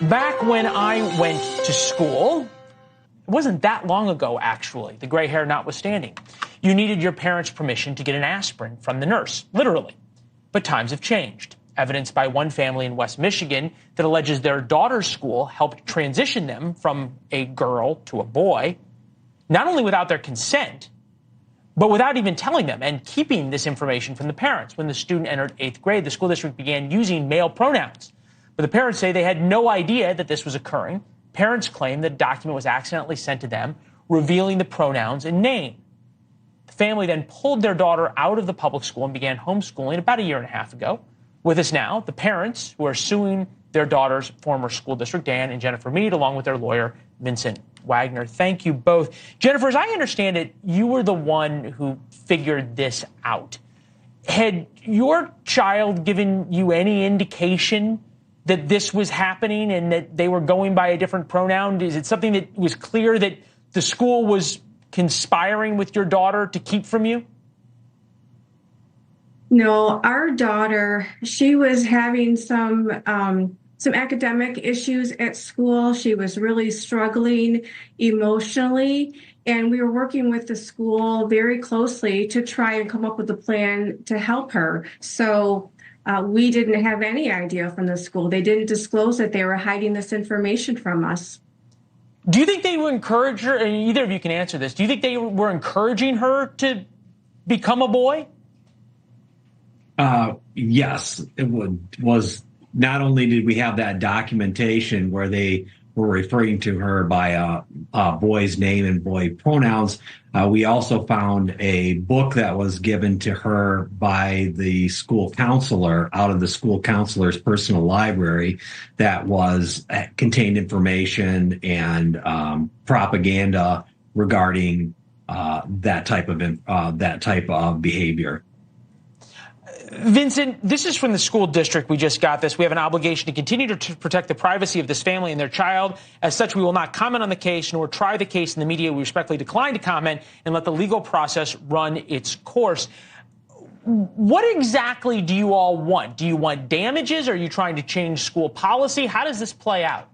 Back when I went to school, it wasn't that long ago, actually, the gray hair notwithstanding, you needed your parents' permission to get an aspirin from the nurse, literally. But times have changed, evidenced by one family in West Michigan that alleges their daughter's school helped transition them from a girl to a boy, not only without their consent, but without even telling them and keeping this information from the parents. When the student entered 8th grade, the school district began using male pronouns. But the parents say they had no idea that this was occurring. Parents claim that a document was accidentally sent to them, revealing the pronouns and name. The family then pulled their daughter out of the public school and began homeschooling about a year and a half ago. With us now, the parents who are suing their daughter's former school district, Dan and Jennifer Mead, along with their lawyer, Vincent Wagner. Thank you both. Jennifer, as I understand it, you were the one who figured this out. Had your child given you any indication that this was happening and that they were going by a different pronoun? Is it something that was clear that the school was conspiring with your daughter to keep from you? No, our daughter, she was having some academic issues at school. She was really struggling emotionally, and we were working with the school very closely to try and come up with a plan to help her. So we didn't have any idea from the school. They didn't disclose that they were hiding this information from us. Do you think they would encourage her, and either of you can answer this, do you think they were encouraging her to become a boy? Yes, it was. Not only did we have that documentation where they were referring to her by a boy's name and boy pronouns, we also found a book that was given to her by the school counselor out of the school counselor's personal library that contained information and propaganda regarding that type of behavior. Vincent, this is from the school district. We just got this. We have an obligation to continue to protect the privacy of this family and their child. As such, we will not comment on the case nor try the case in the media. We respectfully decline to comment and let the legal process run its course. What exactly do you all want? Do you want damages? Are you trying to change school policy? How does this play out?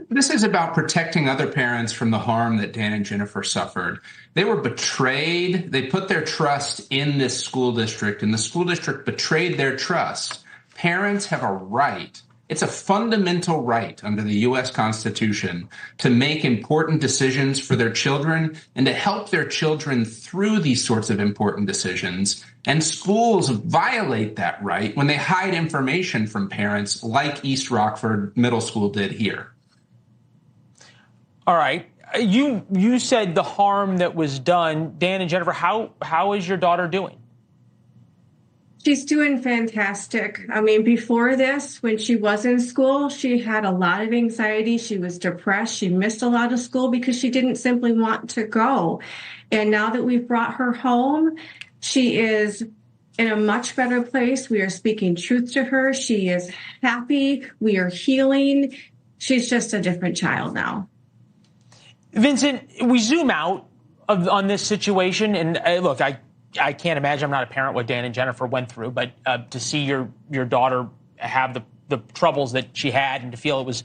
This is about protecting other parents from the harm that Dan and Jennifer suffered. They were betrayed. They put their trust in this school district, and the school district betrayed their trust. Parents have a right. It's a fundamental right under the U.S. Constitution to make important decisions for their children and to help their children through these sorts of important decisions. And schools violate that right when they hide information from parents like East Rockford Middle School did here. All right. You said the harm that was done. Dan and Jennifer, how is your daughter doing? She's doing fantastic. I mean, before this, when she was in school, she had a lot of anxiety. She was depressed. She missed a lot of school because she didn't simply want to go. And now that we've brought her home, she is in a much better place. We are speaking truth to her. She is happy. We are healing. She's just a different child now. Vincent, we zoom out on this situation, and look, I can't imagine, I'm not a parent, what Dan and Jennifer went through, but to see your daughter have the troubles that she had and to feel it was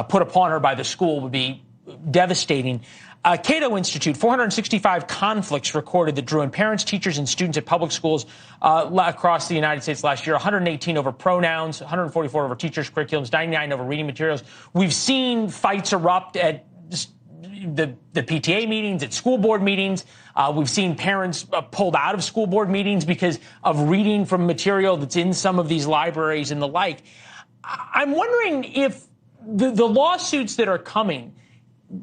put upon her by the school would be devastating. Cato Institute, 465 conflicts recorded that drew in parents, teachers, and students at public schools across the United States last year, 118 over pronouns, 144 over teachers' curriculums, 99 over reading materials. We've seen fights erupt at the PTA meetings, at school board meetings. We've seen parents pulled out of school board meetings because of reading from material that's in some of these libraries and the like. I'm wondering if the lawsuits that are coming,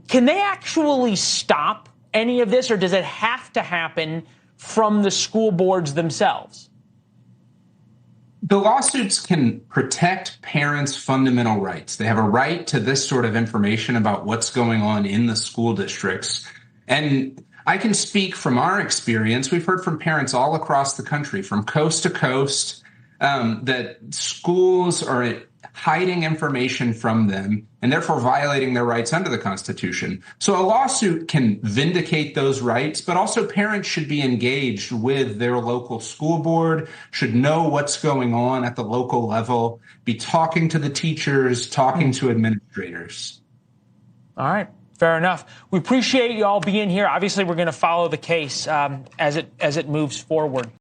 can they actually stop any of this, or does it have to happen from the school boards themselves? The lawsuits can protect parents' fundamental rights. They have a right to this sort of information about what's going on in the school districts. And I can speak from our experience. We've heard from parents all across the country, from coast to coast, that schools are hiding information from them and therefore violating their rights under the Constitution. So a lawsuit can vindicate those rights, but also parents should be engaged with their local school board, should know what's going on at the local level, be talking to the teachers, talking to administrators. All right. Fair enough. We appreciate you all being here. Obviously, we're going to follow the case as it moves forward.